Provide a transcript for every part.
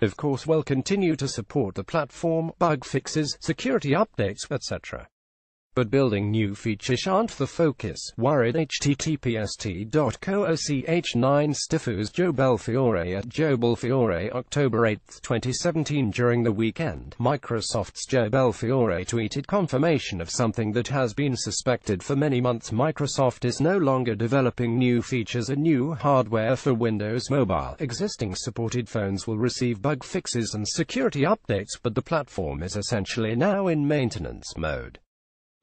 Of course, will continue to support the platform, bug fixes, security updates, etc. But building new features aren't the focus. Worried https://t.co.ch9 Stifus Joe Belfiore at Joe Belfiore October 8, 2017. During the weekend, Microsoft's Joe Belfiore tweeted confirmation of something that has been suspected for many months. Microsoft is no longer developing new features and new hardware for Windows Mobile. Existing supported phones will receive bug fixes and security updates, but the platform is essentially now in maintenance mode.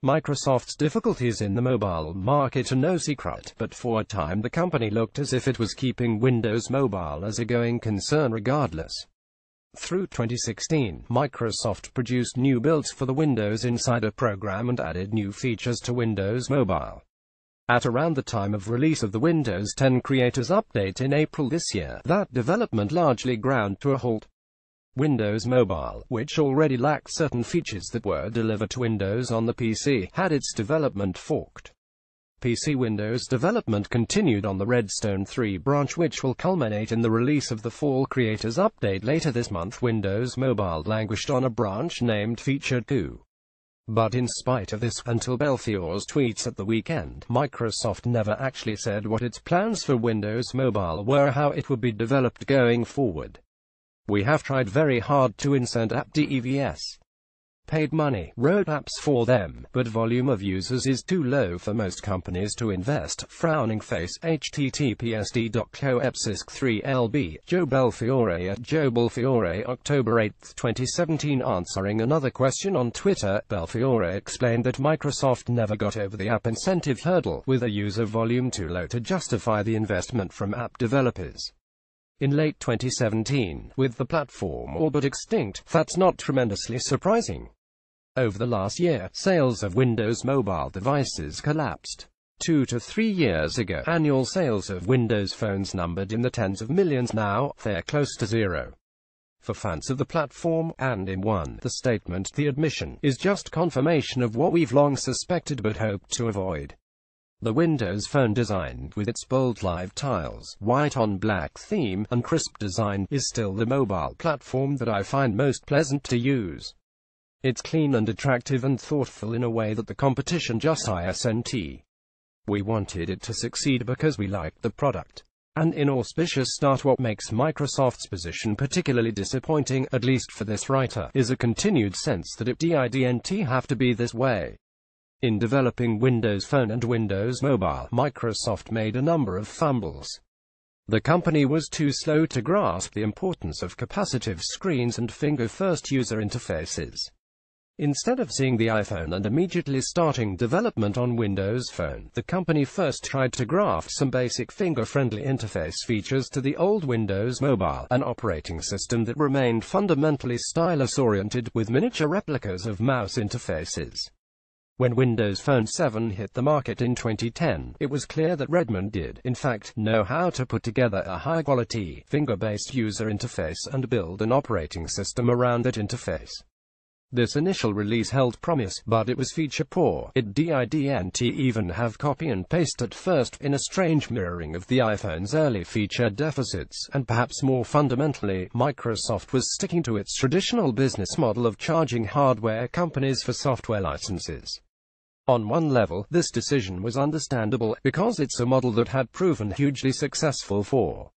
Microsoft's difficulties in the mobile market are no secret, but for a time the company looked as if it was keeping Windows Mobile as a going concern regardless. Through 2016, Microsoft produced new builds for the Windows Insider program and added new features to Windows Mobile. At around the time of release of the Windows 10 Creators Update in April this year, that development largely ground to a halt. Windows Mobile, which already lacked certain features that were delivered to Windows on the PC, had its development forked. PC Windows development continued on the Redstone 3 branch, which will culminate in the release of the Fall Creators Update later this month. Windows Mobile languished on a branch named Feature 2. But in spite of this, until Belfiore's tweets at the weekend, Microsoft never actually said what its plans for Windows Mobile were or how it would be developed going forward. We have tried very hard to incent app devs. Paid money, wrote apps for them, but volume of users is too low for most companies to invest. Frowning face https://t.co/epsisk3lb Joe Belfiore at Joe Belfiore October 8, 2017. Answering another question on Twitter, Belfiore explained that Microsoft never got over the app incentive hurdle, with a user volume too low to justify the investment from app developers. In late 2017, with the platform all but extinct, that's not tremendously surprising. Over the last year, sales of Windows Mobile devices collapsed. 2 to 3 years ago, annual sales of Windows phones numbered in the tens of millions. Now, they're close to zero. For fans of the platform, and in the statement, the admission, is just confirmation of what we've long suspected but hoped to avoid. The Windows Phone design, with its bold live tiles, white-on-black theme, and crisp design, is still the mobile platform that I find most pleasant to use. It's clean and attractive and thoughtful in a way that the competition just isn't. We wanted it to succeed because we liked the product. An inauspicious start. What makes Microsoft's position particularly disappointing, at least for this writer, is a continued sense that it didn't have to be this way. In developing Windows Phone and Windows Mobile, Microsoft made a number of fumbles. The company was too slow to grasp the importance of capacitive screens and finger-first user interfaces. Instead of seeing the iPhone and immediately starting development on Windows Phone, the company first tried to graft some basic finger-friendly interface features to the old Windows Mobile, an operating system that remained fundamentally stylus-oriented, with miniature replicas of mouse interfaces. When Windows Phone 7 hit the market in 2010, it was clear that Redmond did, in fact, know how to put together a high-quality, finger-based user interface and build an operating system around that interface. This initial release held promise, but it was feature-poor. It didn't even have copy and paste at first, in a strange mirroring of the iPhone's early feature deficits, and perhaps more fundamentally, Microsoft was sticking to its traditional business model of charging hardware companies for software licenses. On one level, this decision was understandable, because it's a model that had proven hugely successful for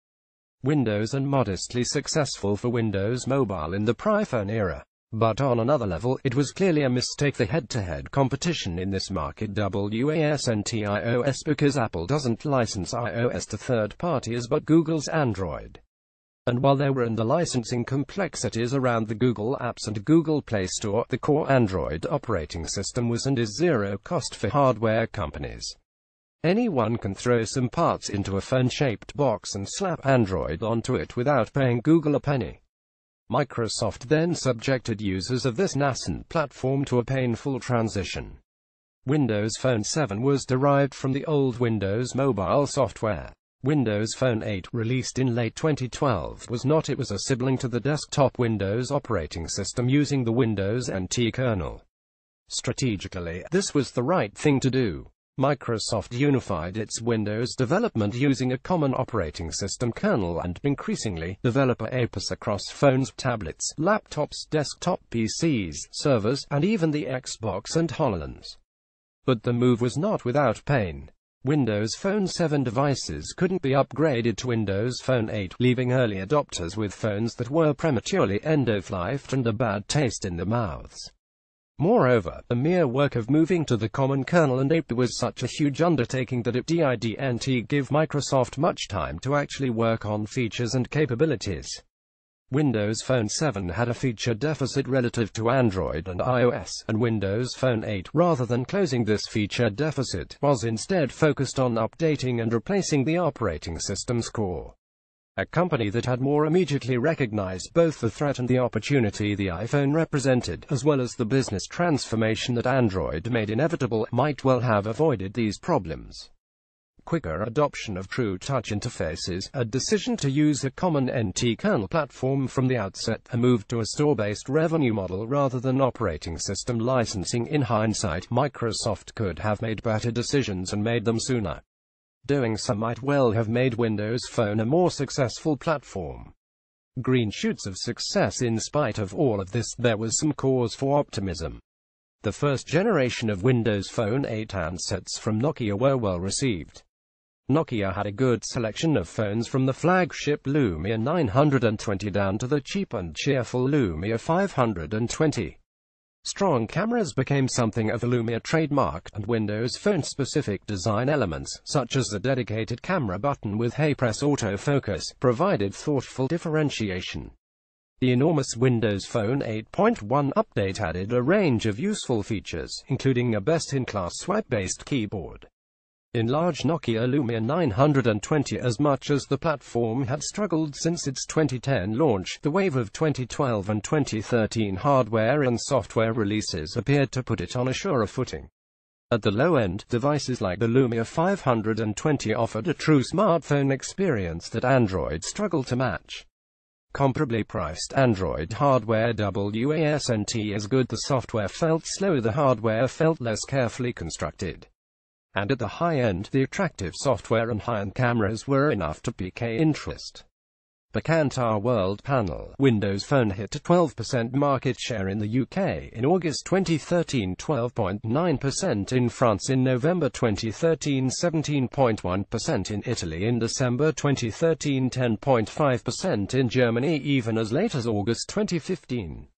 Windows and modestly successful for Windows Mobile in the pre-iPhone era. But on another level, it was clearly a mistake. The head-to-head competition in this market wasn't iOS, because Apple doesn't license iOS to third parties but Google's Android. And while there were the licensing complexities around the Google Apps and Google Play Store, the core Android operating system was and is zero cost for hardware companies. Anyone can throw some parts into a phone-shaped box and slap Android onto it without paying Google a penny. Microsoft then subjected users of this nascent platform to a painful transition. Windows Phone 7 was derived from the old Windows Mobile software. Windows Phone 8, released in late 2012, was not. It was a sibling to the desktop Windows operating system using the Windows NT kernel. Strategically, this was the right thing to do. Microsoft unified its Windows development using a common operating system kernel and, increasingly, developer APIs across phones, tablets, laptops, desktop PCs, servers, and even the Xbox and HoloLens. But the move was not without pain. Windows Phone 7 devices couldn't be upgraded to Windows Phone 8, leaving early adopters with phones that were prematurely end-of-lifed and a bad taste in their mouths. Moreover, the mere work of moving to the common kernel and API was such a huge undertaking that it didn't give Microsoft much time to actually work on features and capabilities. Windows Phone 7 had a feature deficit relative to Android and iOS, and Windows Phone 8, rather than closing this feature deficit, was instead focused on updating and replacing the operating system's core. A company that had more immediately recognized both the threat and the opportunity the iPhone represented, as well as the business transformation that Android made inevitable, might well have avoided these problems. Quicker adoption of true touch interfaces, a decision to use a common NT kernel platform from the outset, a move to a store-based revenue model rather than operating system licensing. In hindsight, Microsoft could have made better decisions and made them sooner. Doing so might well have made Windows Phone a more successful platform. Green shoots of success. In spite of all of this, there was some cause for optimism. The first generation of Windows Phone 8 handsets from Nokia were well received. Nokia had a good selection of phones from the flagship Lumia 920 down to the cheap and cheerful Lumia 520. Strong cameras became something of a Lumia trademark, and Windows Phone-specific design elements, such as the dedicated camera button with HeyPress autofocus, provided thoughtful differentiation. The enormous Windows Phone 8.1 update added a range of useful features, including a best-in-class swipe-based keyboard. Enlarged Nokia Lumia 920. As much as the platform had struggled since its 2010 launch, the wave of 2012 and 2013 hardware and software releases appeared to put it on a surer footing. At the low end, devices like the Lumia 520 offered a true smartphone experience that Android struggled to match. Comparably priced Android hardware wasn't as good. The software felt slow, the hardware felt less carefully constructed. And at the high end, the attractive software and high-end cameras were enough to pique interest. Bekantar World Panel. Windows Phone hit a 12% market share in the UK in August 2013, 12.9% in France in November 2013, 17.1% in Italy in December 2013, 10.5% in Germany even as late as August 2015.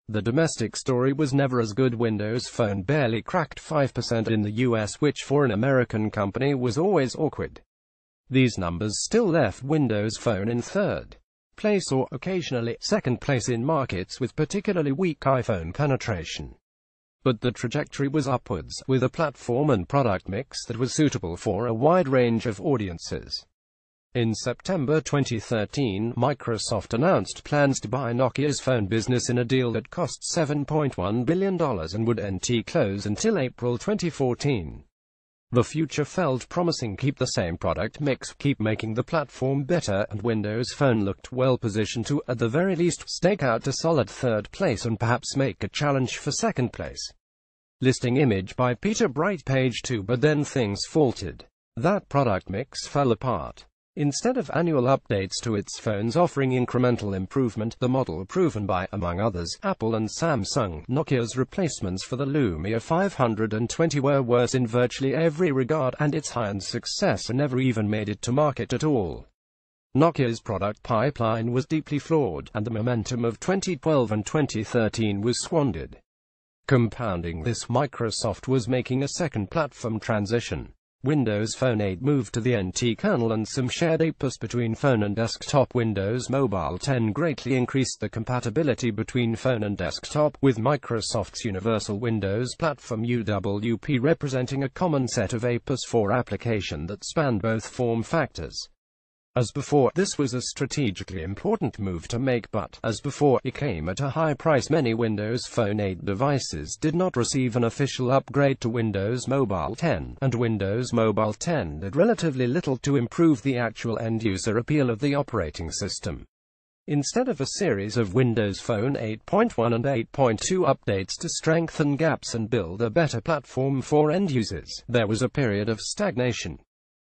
The domestic story was never as good. Windows Phone barely cracked 5% in the US, which for an American company was always awkward. These numbers still left Windows Phone in third place or, occasionally, second place in markets with particularly weak iPhone penetration. But the trajectory was upwards, with a platform and product mix that was suitable for a wide range of audiences. In September 2013, Microsoft announced plans to buy Nokia's phone business in a deal that cost $7.1 billion and wouldn't close until April 2014. The future felt promising. Keep the same product mix, keep making the platform better, and Windows Phone looked well positioned to, at the very least, stake out a solid third place and perhaps make a challenge for second place. Listing image by Peter Bright, page 2. But then things faltered. That product mix fell apart. Instead of annual updates to its phones offering incremental improvement, the model proven by, among others, Apple and Samsung, Nokia's replacements for the Lumia 520 were worse in virtually every regard, and its high-end successor never even made it to market at all. Nokia's product pipeline was deeply flawed, and the momentum of 2012 and 2013 was squandered. Compounding this, Microsoft was making a second platform transition. Windows Phone 8 moved to the NT kernel and some shared APIs between phone and desktop. Windows Mobile 10 greatly increased the compatibility between phone and desktop, with Microsoft's Universal Windows Platform UWP representing a common set of APIs for application that spanned both form factors. As before, this was a strategically important move to make, but, as before, it came at a high price. Many Windows Phone 8 devices did not receive an official upgrade to Windows Mobile 10, and Windows Mobile 10 did relatively little to improve the actual end-user appeal of the operating system. Instead of a series of Windows Phone 8.1 and 8.2 updates to strengthen gaps and build a better platform for end users, there was a period of stagnation.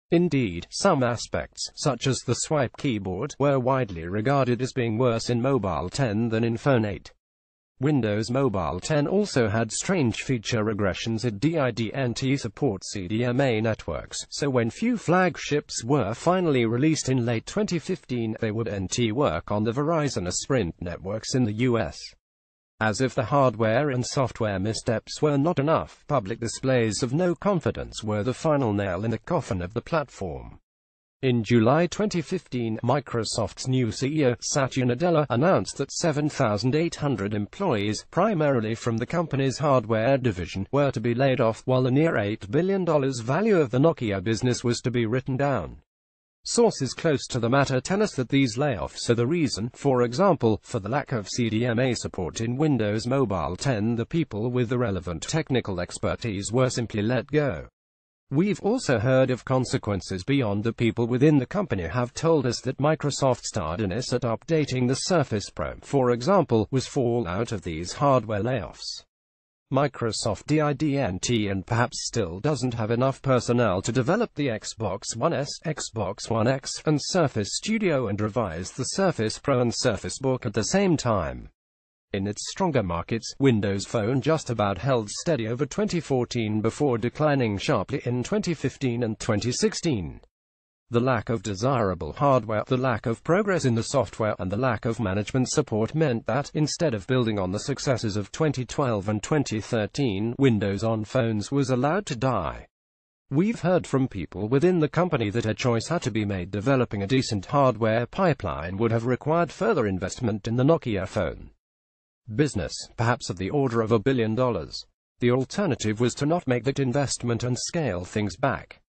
Indeed, some aspects, such as the swipe keyboard, were widely regarded as being worse in Mobile 10 than in Phone 8. Windows Mobile 10 also had strange feature regressions. It didn't support CDMA networks, so when few flagships were finally released in late 2015, they wouldn't work on the Verizon or Sprint networks in the US. As if the hardware and software missteps were not enough, public displays of no confidence were the final nail in the coffin of the platform. In July 2015, Microsoft's new CEO, Satya Nadella, announced that 7,800 employees, primarily from the company's hardware division, were to be laid off, while the near $8 billion value of the Nokia business was to be written down. Sources close to the matter tell us that these layoffs are the reason, for example, for the lack of CDMA support in Windows Mobile 10. The people with the relevant technical expertise were simply let go. We've also heard of consequences beyond the people within the company have told us that Microsoft's tardiness at updating the Surface Pro, for example, was fallout of these hardware layoffs. Microsoft didn't and perhaps still doesn't have enough personnel to develop the Xbox One S, Xbox One X, and Surface Studio and revise the Surface Pro and Surface Book at the same time. In its stronger markets, Windows Phone just about held steady over 2014 before declining sharply in 2015 and 2016. The lack of desirable hardware, the lack of progress in the software, and the lack of management support meant that, instead of building on the successes of 2012 and 2013, Windows on phones was allowed to die. We've heard from people within the company that a choice had to be made. Developing a decent hardware pipeline would have required further investment in the Nokia phone business, perhaps of the order of $1 billion. The alternative was to not make that investment and scale things back.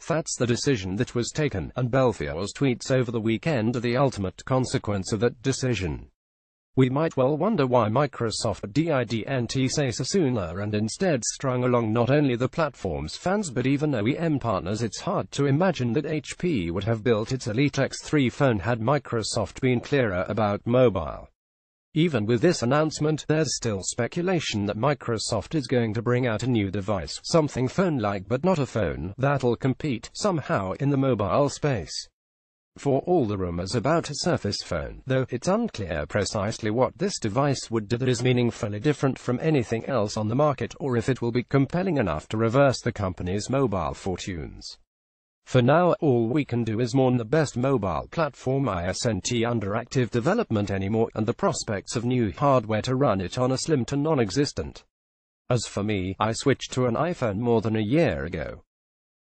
That's the decision that was taken, and Belfiore's tweets over the weekend are the ultimate consequence of that decision. We might well wonder why Microsoft didn't say so sooner and instead strung along not only the platform's fans but even OEM partners. It's hard to imagine that HP would have built its Elite X3 phone had Microsoft been clearer about mobile. Even with this announcement, there's still speculation that Microsoft is going to bring out a new device, something phone-like but not a phone, that'll compete, somehow, in the mobile space. For all the rumors about a Surface phone, though, it's unclear precisely what this device would do that is meaningfully different from anything else on the market, or if it will be compelling enough to reverse the company's mobile fortunes. For now, all we can do is mourn the best mobile platform isn't under active development anymore, and the prospects of new hardware to run it on are slim to non-existent. As for me, I switched to an iPhone more than a year ago.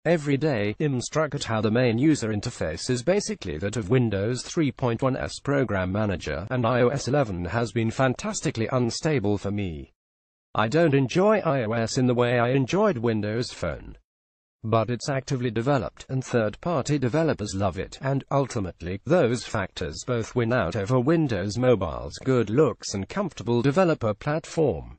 Every day, I'm struck at how the main user interface is basically that of Windows 3.1's Program Manager, and iOS 11 has been fantastically unstable for me. I don't enjoy iOS in the way I enjoyed Windows Phone. But it's actively developed, and third-party developers love it, and, ultimately, those factors both win out over Windows Mobile's good looks and comfortable developer platform.